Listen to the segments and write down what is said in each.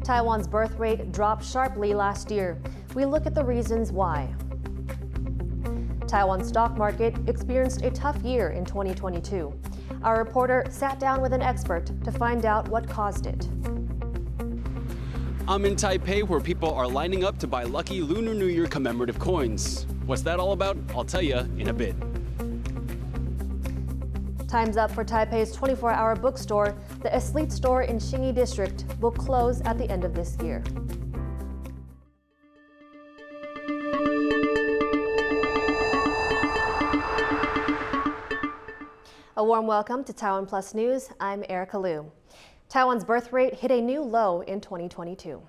Taiwan's birth rate dropped sharply last year. We look at the reasons why. Taiwan's stock market experienced a tough year in 2022. Our reporter sat down with an expert to find out what caused it. I'm in Taipei, where people are lining up to buy lucky Lunar New Year commemorative coins. What's that all about? I'll tell you in a bit. Time's up for Taipei's 24-hour bookstore. The Eslite store in Xinyi district will close at the end of this year. A warm welcome to TaiwanPlus News. I'm Erika Liu. Taiwan's birth rate hit a new low in 2022.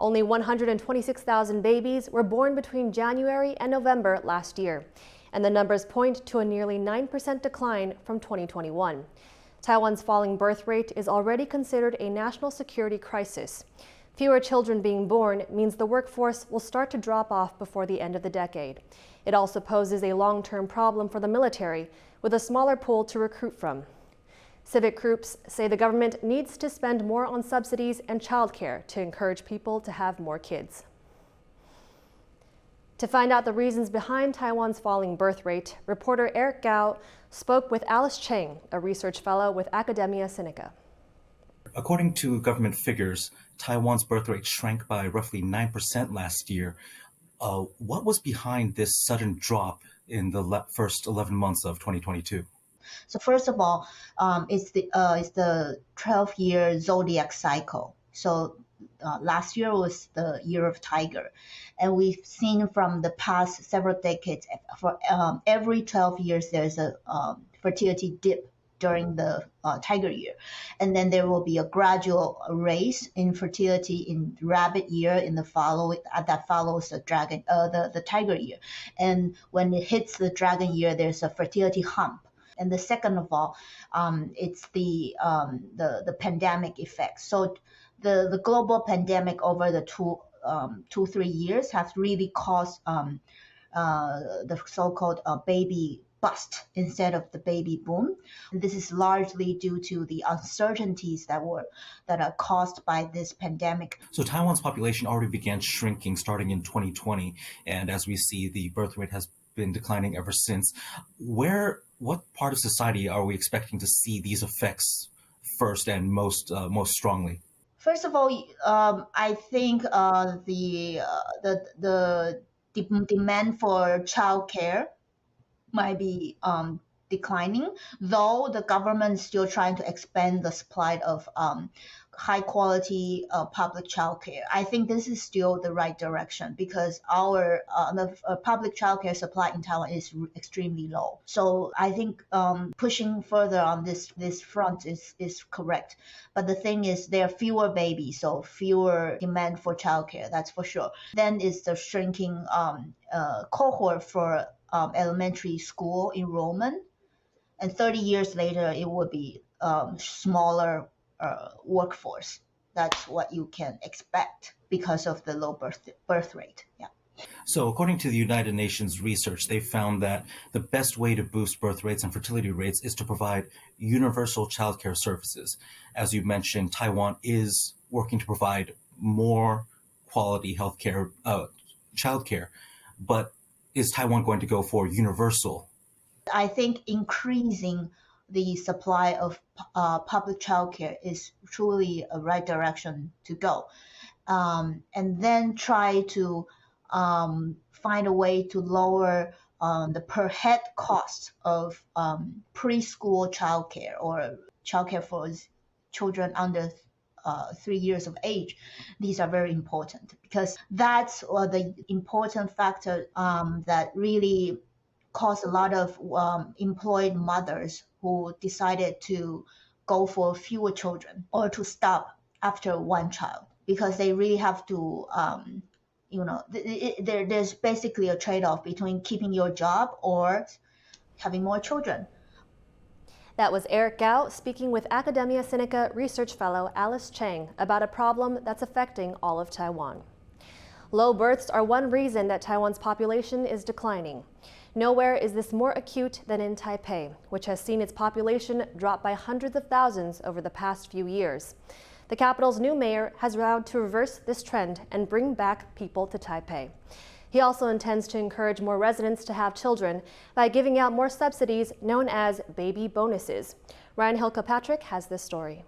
Only 126,000 babies were born between January and November last year, and the numbers point to a nearly 9% decline from 2021. Taiwan's falling birth rate is already considered a national security crisis. Fewer children being born means the workforce will start to drop off before the end of the decade. It also poses a long-term problem for the military, with a smaller pool to recruit from. Civic groups say the government needs to spend more on subsidies and childcare to encourage people to have more kids. To find out the reasons behind Taiwan's falling birth rate, reporter Erika Liu spoke with Alice Cheng, a research fellow with Academia Sinica. According to government figures, Taiwan's birth rate shrank by roughly 9% last year. What was behind this sudden drop in the first 11 months of 2022? So first of all, it's the 12-year zodiac cycle. So last year was the year of tiger, and we've seen from the past several decades, for every 12 years there's a fertility dip during the tiger year, and then there will be a gradual raise in fertility in rabbit year in the following that follows the dragon the tiger year, and when it hits the dragon year, there's a fertility hump. And the second of all, it's the pandemic effect. So the global pandemic over the 2-3 years has really caused the so-called baby bust instead of the baby boom. And this is largely due to the uncertainties that are caused by this pandemic. So Taiwan's population already began shrinking starting in 2020, and as we see, the birth rate has been declining ever since. What part of society are we expecting to see these effects first and most strongly? First of all, I think the demand for childcare might be declining, though the government is still trying to expand the supply of high quality public childcare. I think this is still the right direction because our public childcare supply in Taiwan is extremely low. So I think pushing further on this front is correct. But the thing is, there are fewer babies, so fewer demand for childcare. That's for sure. Then is the shrinking cohort for elementary school enrollment, and 30 years later it will be smaller workforce. That's what you can expect because of the low birth rate. Yeah. So according to the United Nations research, they found that the best way to boost birth rates and fertility rates is to provide universal childcare services. As you mentioned, Taiwan is working to provide more quality healthcare, childcare, but is Taiwan going to go for universal? I think increasing the supply of public childcare is truly a right direction to go. And then try to find a way to lower the per head cost of preschool childcare or childcare for children under 3 years of age. These are very important because that's the important factor that really caused a lot of employed mothers who decided to go for fewer children or to stop after one child because they really have to, there's basically a trade-off between keeping your job or having more children. That was Erika Liu speaking with Academia Sinica research fellow Alice Cheng about a problem that's affecting all of Taiwan. Low births are one reason that Taiwan's population is declining. Nowhere is this more acute than in Taipei, which has seen its population drop by hundreds of thousands over the past few years. The capital's new mayor has vowed to reverse this trend and bring back people to Taipei. He also intends to encourage more residents to have children by giving out more subsidies known as baby bonuses. Ryan Kilpatrick has this story.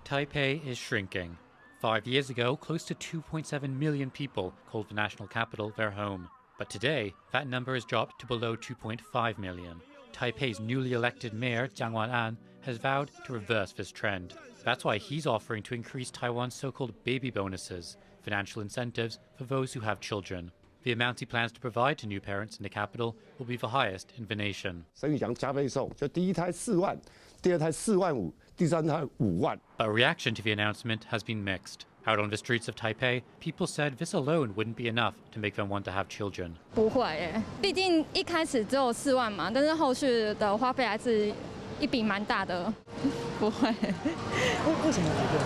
Taipei is shrinking. 5 years ago, close to 2.7 million people called the national capital their home. But today, that number has dropped to below 2.5 million. Taipei's newly elected mayor, Jiang Wan'an, has vowed to reverse this trend. That's why he's offering to increase Taiwan's so-called baby bonuses, financial incentives for those who have children. The amount he plans to provide to new parents in the capital will be the highest in the nation. 所以讲加倍送，就第一胎4万，第二胎4万5，第三胎5万。 But reaction to the announcement has been mixed. Out on the streets of Taipei, people said this alone wouldn't be enough to make them want to have children. 不会耶，毕竟一开始只有4万嘛，但是后续的花费还是一笔蛮大的。不会。为什么不会？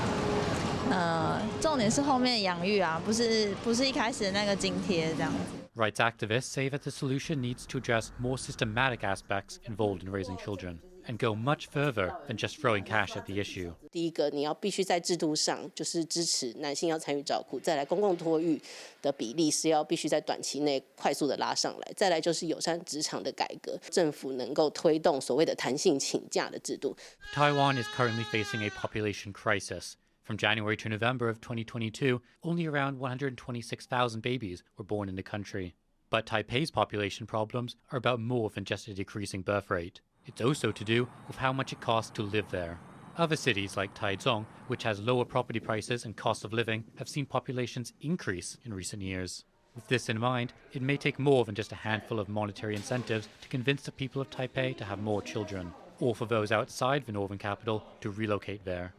重点是后面养育啊，不是一开始的那个津贴这样子。 Rights activists say that the solution needs to address more systematic aspects involved in raising children and go much further than just throwing cash at the issue. 第一个，你要必须在制度上就是支持男性要参与照顾，再来公共托育的比例是要必须在短期内快速的拉上来，再来就是友善职场的改革，政府能够推动所谓的弹性请假的制度。Taiwan is currently facing a population crisis. From January to November of 2022, only around 126,000 babies were born in the country. But Taipei's population problems are about more than just a decreasing birth rate. It's also to do with how much it costs to live there. Other cities like Taichung, which has lower property prices and cost of living, have seen populations increase in recent years. With this in mind, it may take more than just a handful of monetary incentives to convince the people of Taipei to have more children, or for those outside the northern capital to relocate there.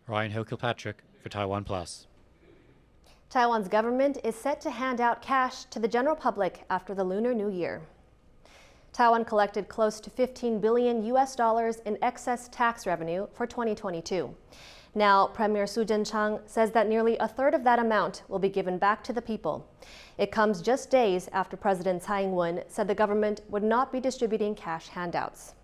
Ryan Kilpatrick for TaiwanPlus. Taiwan's government is set to hand out cash to the general public after the Lunar New Year. Taiwan collected close to $15 billion in excess tax revenue for 2022. Now, Premier Su Jin-chang says that nearly a third of that amount will be given back to the people. It comes just days after President Tsai Ing-wen said the government would not be distributing cash handouts.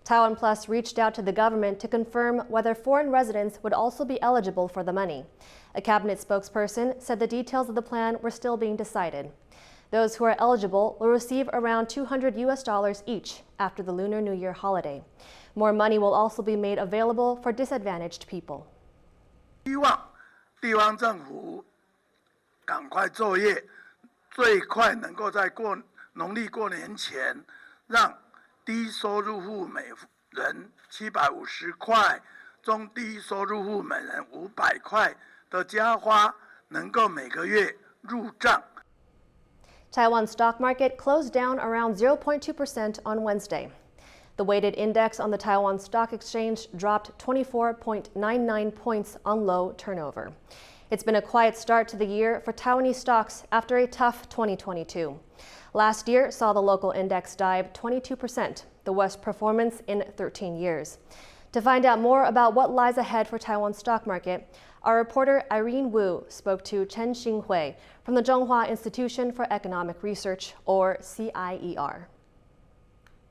TaiwanPlus reached out to the government to confirm whether foreign residents would also be eligible for the money. A cabinet spokesperson said the details of the plan were still being decided. Those who are eligible will receive around $200 each after the Lunar New Year holiday. More money will also be made available for disadvantaged people. 希望地方政府赶快作业，最快能够在农历过年前，让低收入户每人750块，中低收入户每人500块的家花能够每个月入账。 Taiwan's stock market closed down around 0.2% on Wednesday. The weighted index on the Taiwan Stock Exchange dropped 24.99 points on low turnover. It's been a quiet start to the year for Taiwanese stocks after a tough 2022. Last year saw the local index dive 22%, the worst performance in 13 years. To find out more about what lies ahead for Taiwan's stock market, our reporter Irene Wu spoke to Chen Xinghui from the Zhonghua Institution for Economic Research, or CIER.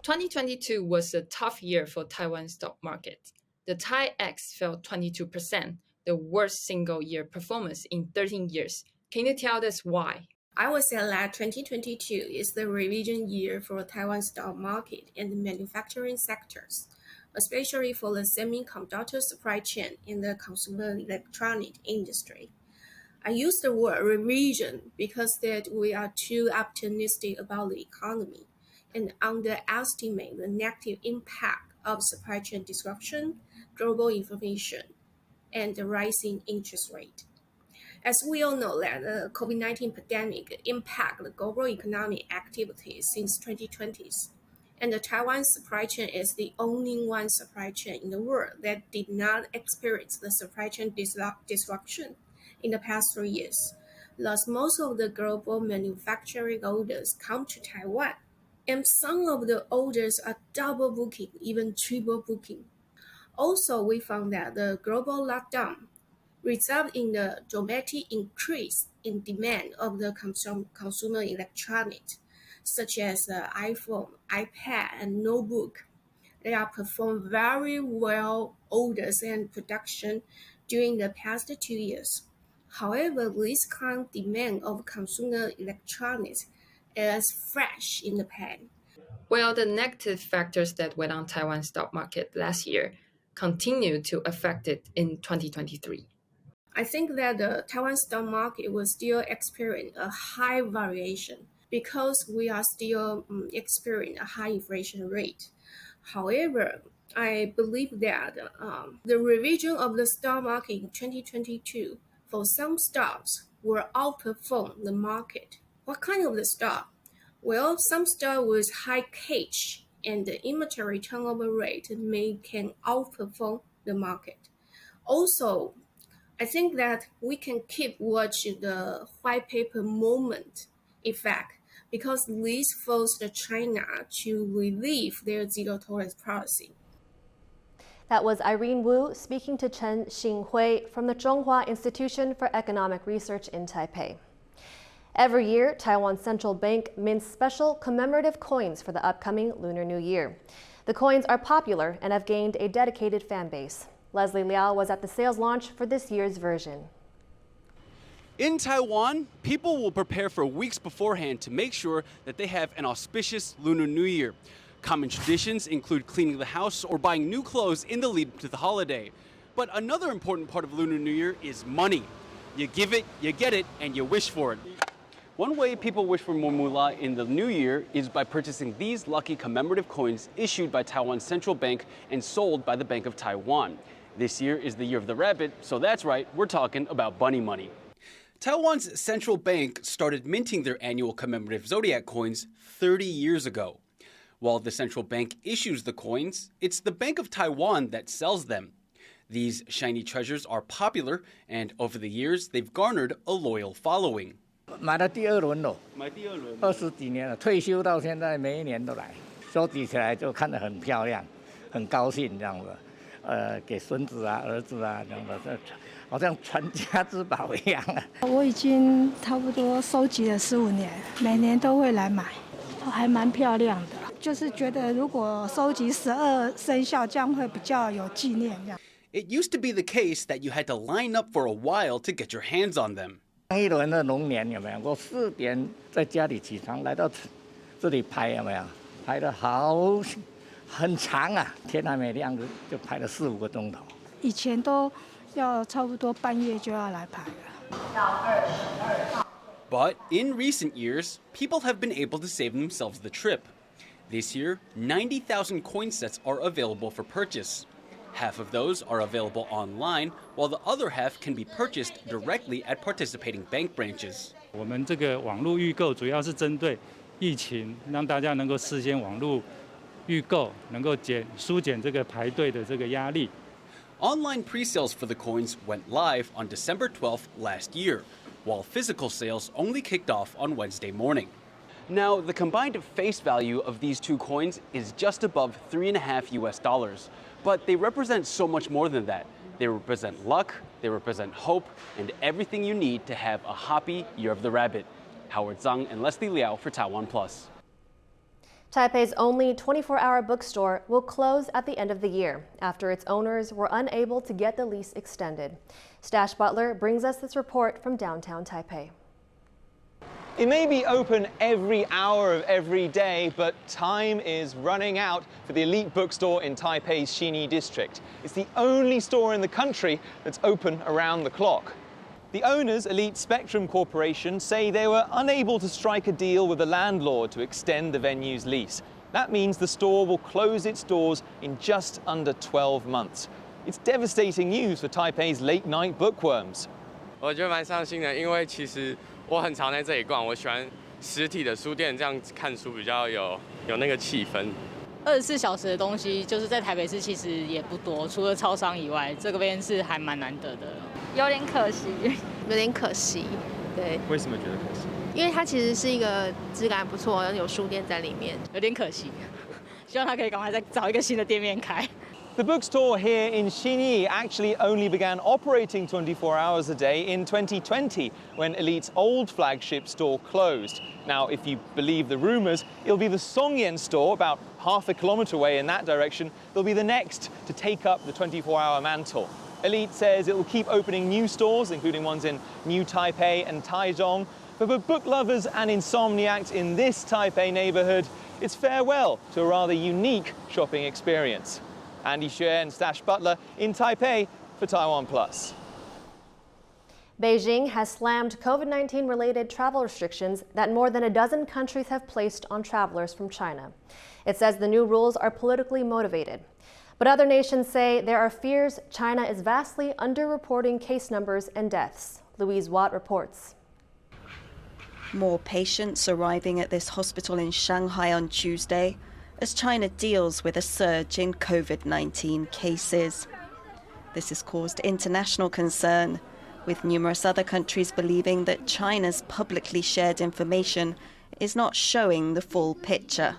2022 was a tough year for Taiwan's stock market. The TAIEX fell 22%, the worst single-year performance in 13 years. Can you tell us why? I would say that 2022 is the revision year for Taiwan's stock market and the manufacturing sectors, especially for the semiconductor supply chain in the consumer electronic industry. I use the word revision because that we are too optimistic about the economy and underestimate the negative impact of supply chain disruption, global inflation, and the rising interest rate. As we all know that the COVID-19 pandemic impacted the global economic activities since 2020s, and the Taiwan supply chain is the only one supply chain in the world that did not experience the supply chain disruption in the past 3 years. Thus, most of the global manufacturing orders come to Taiwan, and some of the orders are double booking, even triple booking. Also, we found that the global lockdown resulted in the dramatic increase in demand of the consumer electronics. such as iPhone, iPad, and notebook. They are performed very well orders and production during the past 2 years. However, this current demand of consumer electronics is fresh in the pan. Well, the negative factors that went on Taiwan's stock market last year continue to affect it in 2023. I think that the Taiwan stock market will still experience a high variation because we are still experiencing a high inflation rate. However, I believe that the revision of the stock market in 2022 for some stocks will outperform the market. What kind of the stock? Well, some stock with high cash and the inventory turnover rate can outperform the market. Also, I think that we can keep watching the white paper moment effect because this forced China to relieve their zero tolerance policy. That was Irene Wu speaking to Chen Xinghui from the Zhonghua Institution for Economic Research in Taipei. Every year, Taiwan's central bank mints special commemorative coins for the upcoming Lunar New Year. The coins are popular and have gained a dedicated fan base. Leslie Liao was at the sales launch for this year's version. In Taiwan, people will prepare for weeks beforehand to make sure that they have an auspicious Lunar New Year. Common traditions include cleaning the house or buying new clothes in the lead up to the holiday. But another important part of Lunar New Year is money. You give it, you get it, and you wish for it. One way people wish for more moolah in the new year is by purchasing these lucky commemorative coins issued by Taiwan's central bank and sold by the Bank of Taiwan. This year is the year of the rabbit, so that's right, we're talking about bunny money. Taiwan's central bank started minting their annual commemorative zodiac coins 30 years ago. While the central bank issues the coins, it's the Bank of Taiwan that sells them. These shiny treasures are popular, and over the years, they've garnered a loyal following. 买了第二轮了，20几年了，退休到现在每一年都来，收集起来就看得很漂亮，很高兴这样子。给孙子啊、儿子啊这样的，好像传家之宝一样啊。我已经差不多收集了15年，每年都会来买，还蛮漂亮的。就是觉得如果收集12生肖，这样会比较有纪念这样。It used to be the case that you had to line up for a while to get your hands on them. 上一轮的龙年有没有？我4点在家里起床，来到这里拍有没有？拍得很长啊，天还没亮就拍了4、5个钟头。以前都要差不多半夜就要来拍了。到22号。But in recent years, people have been able to save themselves the trip. This year, 90,000 coin sets are available for purchase. Half of those are available online, while the other half can be purchased directly at participating bank branches. 我们这个网络预购主要是针对疫情，让大家能够事先网络预购，能够疏解这个排队的这个压力。Online pre-sales for the coins went live on December 12th last year, while physical sales only kicked off on Wednesday morning. Now, the combined face value of these two coins is just above $3.50 US. But they represent so much more than that. They represent luck, they represent hope, and everything you need to have a happy Year of the Rabbit. Howard Zhang and Leslie Liao for TaiwanPlus. Taipei's only 24-hour bookstore will close at the end of the year after its owners were unable to get the lease extended. Stash Butler brings us this report from downtown Taipei. It may be open every hour of every day, but time is running out for the elite bookstore in Taipei's Xinyi district. It's the only store in the country that's open around the clock. The owners, Elite Spectrum Corporation, say they were unable to strike a deal with the landlord to extend the venue's lease. That means the store will close its doors in just under 12 months. It's devastating news for Taipei's late-night bookworms. 我觉得蛮伤心的，因为其实我很常在这里逛，我喜欢实体的书店，这样看书比较有那个气氛。24小时的东西，就是在台北市其实也不多，除了超商以外，这个边是还蛮难得的。有点可惜，有点可惜，对。为什么觉得可惜？因为它其实是一个质感不错，有书店在里面，有点可惜。希望他可以赶快再找一个新的店面开。The bookstore here in Xinyi actually only began operating 24 hours a day in 2020 when Elite's old flagship store closed. Now, if you believe the rumors, it'll be the Songyan store, about half a kilometer away in that direction, that'll be the next to take up the 24-hour mantle. Elite says it will keep opening new stores, including ones in New Taipei and Taichung. But for book lovers and insomniacs in this Taipei neighborhood, it's farewell to a rather unique shopping experience. Andy Xue and Stash Butler in Taipei for TaiwanPlus. Beijing has slammed COVID-19 related travel restrictions that more than a dozen countries have placed on travelers from China. It says the new rules are politically motivated. But other nations say there are fears China is vastly underreporting case numbers and deaths. Louise Watt reports. More patients arriving at this hospital in Shanghai on Tuesday as China deals with a surge in COVID-19 cases. This has caused international concern, with numerous other countries believing that China's publicly shared information is not showing the full picture.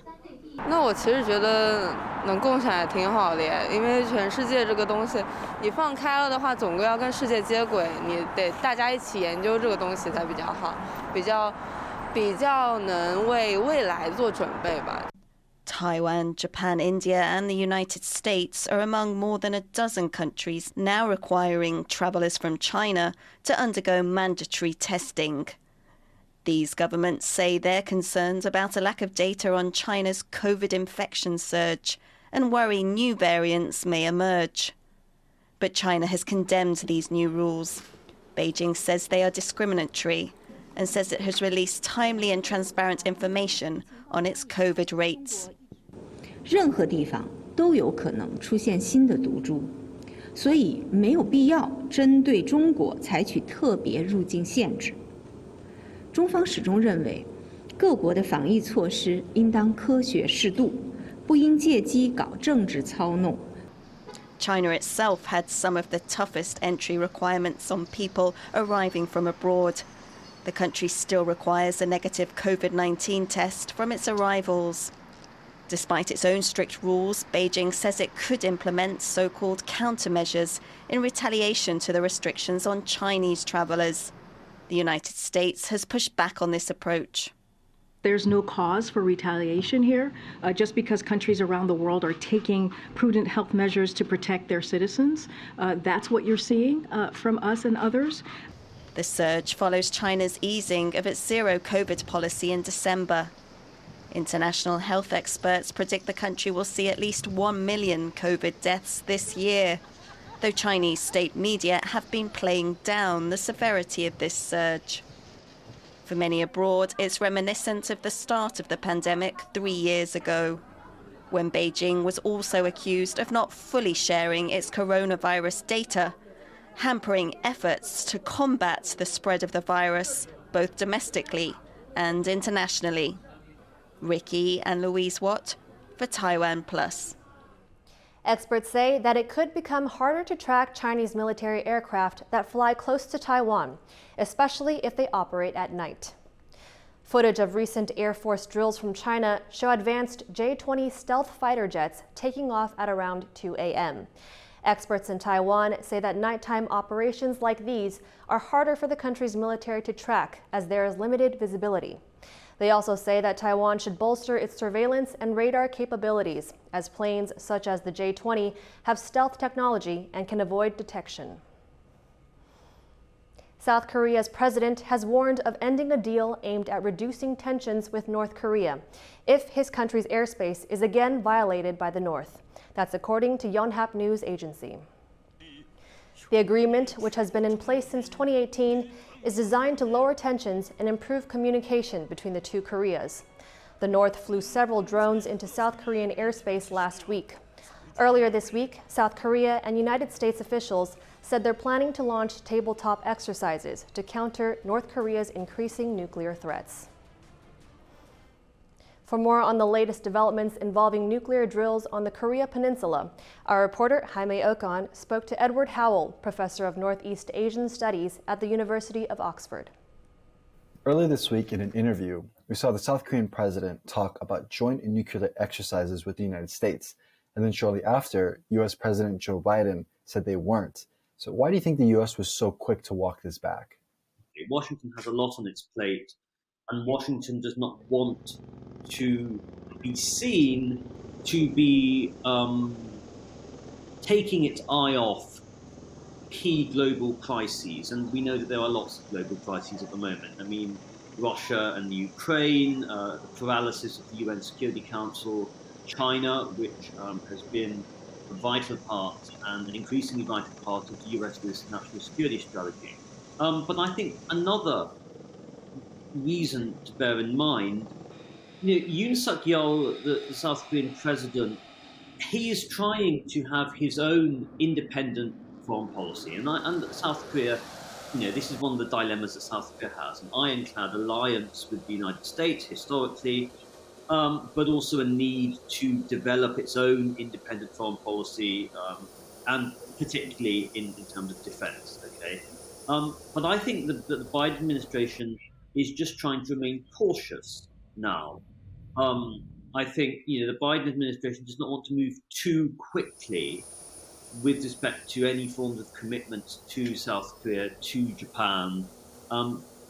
那我其实觉得能共享也挺好的耶，因为全世界这个东西，你放开了的话，总归要跟世界接轨，你得大家一起研究这个东西才比较好，比较能为未来做准备吧。 Taiwan, Japan, India and the United States are among more than a dozen countries now requiring travellers from China to undergo mandatory testing. These governments say they're concerned about a lack of data on China's COVID infection surge and worry new variants may emerge. But China has condemned these new rules. Beijing says they are discriminatory and says it has released timely and transparent information on its COVID rates. 任何地方都有可能出现新的毒株，所以没有必要针对中国采取特别入境限制。中方始终认为，各国的防疫措施应当科学适度，不应借机搞政治操弄。 China itself had some of the toughest entry requirements on people arriving from abroad. The country still requires a negative COVID-19 test from its arrivals. Despite its own strict rules, Beijing says it could implement so-called countermeasures in retaliation to the restrictions on Chinese travellers. The United States has pushed back on this approach. There's no cause for retaliation here, just because countries around the world are taking prudent health measures to protect their citizens. That's what you're seeing from us and others. The surge follows China's easing of its zero COVID policy in December. International health experts predict the country will see at least 1 million COVID deaths this year, though Chinese state media have been playing down the severity of this surge. For many abroad, it's reminiscent of the start of the pandemic 3 years ago, when Beijing was also accused of not fully sharing its coronavirus data, hampering efforts to combat the spread of the virus, both domestically and internationally. Ricky and Louise Watt for TaiwanPlus. Experts say that it could become harder to track Chinese military aircraft that fly close to Taiwan, especially if they operate at night. Footage of recent Air Force drills from China show advanced J-20 stealth fighter jets taking off at around 2 a.m. Experts in Taiwan say that nighttime operations like these are harder for the country's military to track as there is limited visibility. They also say that Taiwan should bolster its surveillance and radar capabilities, as planes such as the J-20 have stealth technology and can avoid detection. South Korea's president has warned of ending a deal aimed at reducing tensions with North Korea if his country's airspace is again violated by the North. That's according to Yonhap News Agency. The agreement, which has been in place since 2018, is designed to lower tensions and improve communication between the two Koreas. The North flew several drones into South Korean airspace last week. Earlier this week, South Korea and United States officials said they're planning to launch tabletop exercises to counter North Korea's increasing nuclear threats. For more on the latest developments involving nuclear drills on the Korea Peninsula, our reporter Jaime Ocon spoke to Edward Howell, professor of Northeast Asian Studies at the University of Oxford. Earlier this week in an interview, we saw the South Korean president talk about joint nuclear exercises with the United States And then shortly after, US President Joe Biden said they weren't. So why do you think the US was so quick to walk this back? Washington has a lot on its plate, and Washington does not want to be seen to be taking its eye off key global crises. And we know that there are lots of global crises at the moment. I mean, Russia and Ukraine, the paralysis of the UN Security Council, China, which has been a vital part and an increasingly vital part of the US's national security strategy. But I think another reason to bear in mind, Yoon Suk-yeol, the South Korean president, he is trying to have his own independent foreign policy. And South Korea, this is one of the dilemmas that South Korea has, an ironclad alliance with the United States historically, but also a need to develop its own independent foreign policy, and particularly in terms of defense, okay? But I think that the Biden administration is just trying to remain cautious now. I think the Biden administration does not want to move too quickly with respect to any forms of commitment to South Korea, to Japan,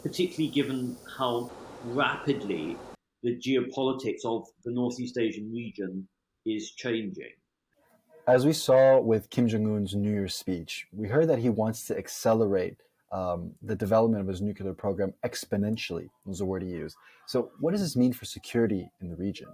particularly given how rapidly the geopolitics of the Northeast Asian region is changing. As we saw with Kim Jong-un's New Year's speech, we heard that he wants to accelerate the development of his nuclear program exponentially, was the word he used. So what does this mean for security in the region?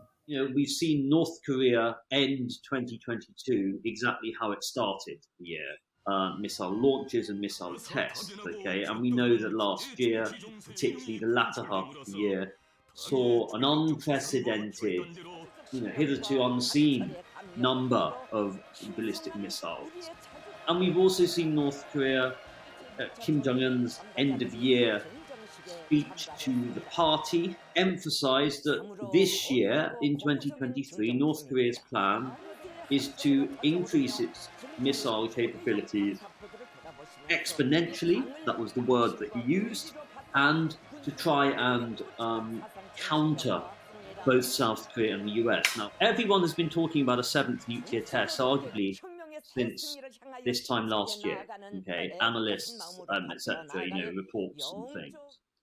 We've seen North Korea end 2022 exactly how it started the year. Missile launches and missile tests, okay? And we know that last year, particularly the latter half of the year, saw an unprecedented, hitherto unseen number of ballistic missiles. And we've also seen North Korea, Kim Jong-un's end-of-year speech to the party emphasized that this year, in 2023, North Korea's plan is to increase its missile capabilities exponentially, that was the word that he used, and to try and counter both South Korea and the US. Now, everyone has been talking about a seventh nuclear test, arguably since this time last year, okay? Analysts, etc., reports and things.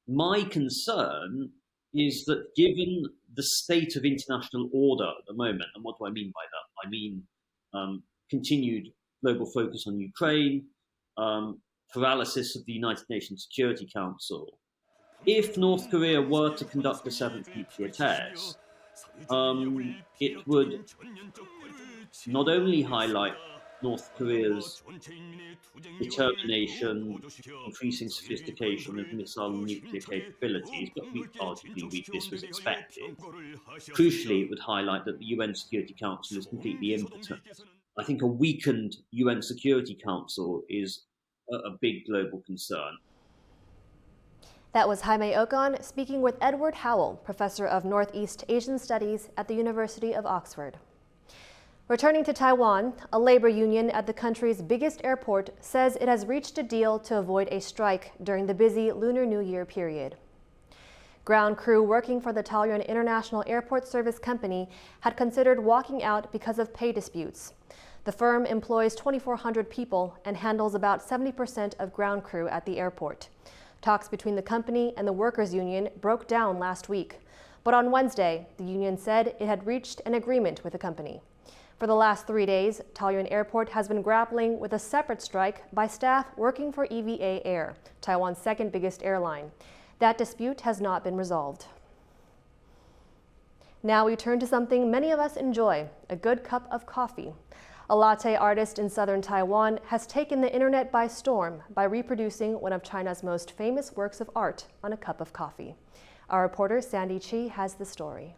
My concern is that given the state of international order at the moment, and what do I mean by that? I mean continued global focus on Ukraine, paralysis of the United Nations Security Council. If North Korea were to conduct a seventh nuclear test, it would not only highlight North Korea's determination, increasing sophistication of missile and nuclear capabilities, but arguably this was expected. Crucially, it would highlight that the UN Security Council is completely impotent. I think a weakened UN Security Council is a big global concern. That was Jaime Ocon speaking with Edward Howell, professor of Northeast Asian Studies at the University of Oxford. Returning to Taiwan, a labor union at the country's biggest airport says it has reached a deal to avoid a strike during the busy Lunar New Year period. Ground crew working for the Taoyuan International Airport service company had considered walking out because of pay disputes. The firm employs 2,400 people and handles about 70% of ground crew at the airport. Talks between the company and the workers' union broke down last week, but on Wednesday, the union said it had reached an agreement with the company. For the last 3 days, Taoyuan Airport has been grappling with a separate strike by staff working for EVA Air, Taiwan's second biggest airline. That dispute has not been resolved. Now we turn to something many of us enjoy, a good cup of coffee. A latte artist in southern Taiwan has taken the internet by storm by reproducing one of China's most famous works of art on a cup of coffee. Our reporter Sandy Chi has the story.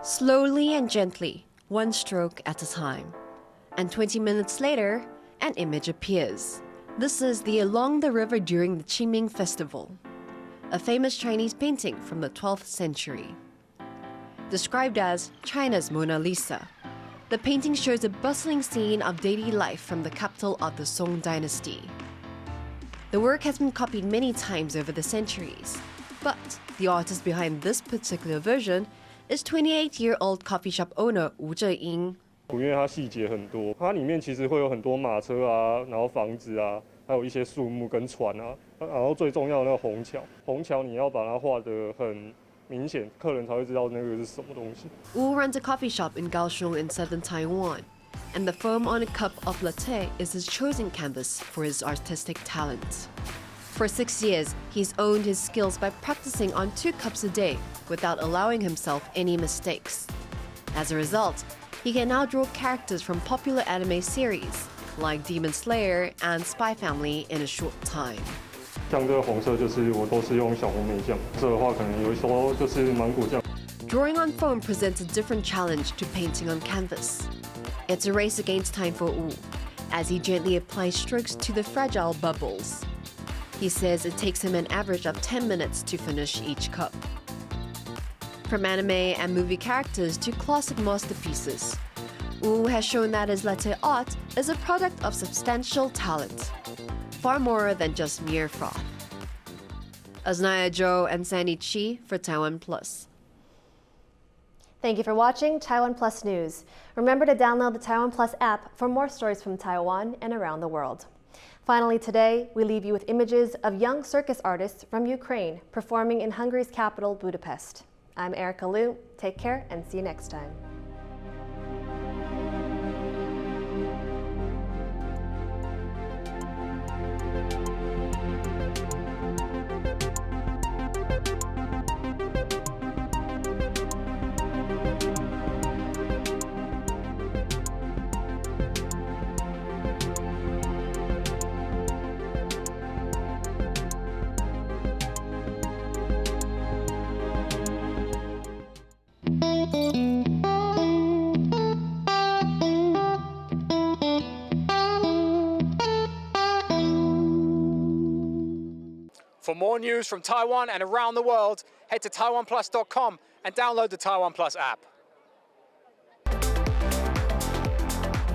Slowly and gently, one stroke at a time. And 20 minutes later, an image appears. This is the Along the River During the Qingming Festival, a famous Chinese painting from the 12th century. Described as China's Mona Lisa, the painting shows a bustling scene of daily life from the capital of the Song dynasty. The work has been copied many times over the centuries, but the artist behind this particular version is 28-year-old coffee shop owner Wu Zheying, 因为它细节很多，它里面其实会有很多马车啊，然后房子啊，还有一些树木跟船啊，然后最重要的那个虹桥，虹桥你要把它画得很明显，客人才会知道那个是什么东西。Wu runs a coffee shop in Kaohsiung in southern Taiwan, and the foam on a cup of latte is his chosen canvas for his artistic talent. For 6 years, he's honed his skills by practicing on 2 cups a day without allowing himself any mistakes. As a result, he can now draw characters from popular anime series like Demon Slayer and Spy Family in a short time. 像这个红色就是我都是用小红莓酱，这的话可能有时候就是芒果酱。Drawing on foam presents a different challenge to painting on canvas. It's a race against time for Wu, as he gently applies strokes to the fragile bubbles. He says it takes him an average of 10 minutes to finish each cup. From anime and movie characters to classic masterpieces, Wu has shown that his latte art is a product of substantial talent, far more than just mere froth. Aznaya Zhou and Sandy Chi for TaiwanPlus. Thank you for watching TaiwanPlus News. Remember to download the TaiwanPlus app for more stories from Taiwan and around the world. Finally today, we leave you with images of young circus artists from Ukraine performing in Hungary's capital, Budapest. I'm Erika Liu. Take care and see you next time. For more news from Taiwan and around the world, head to TaiwanPlus.com and download the TaiwanPlus app.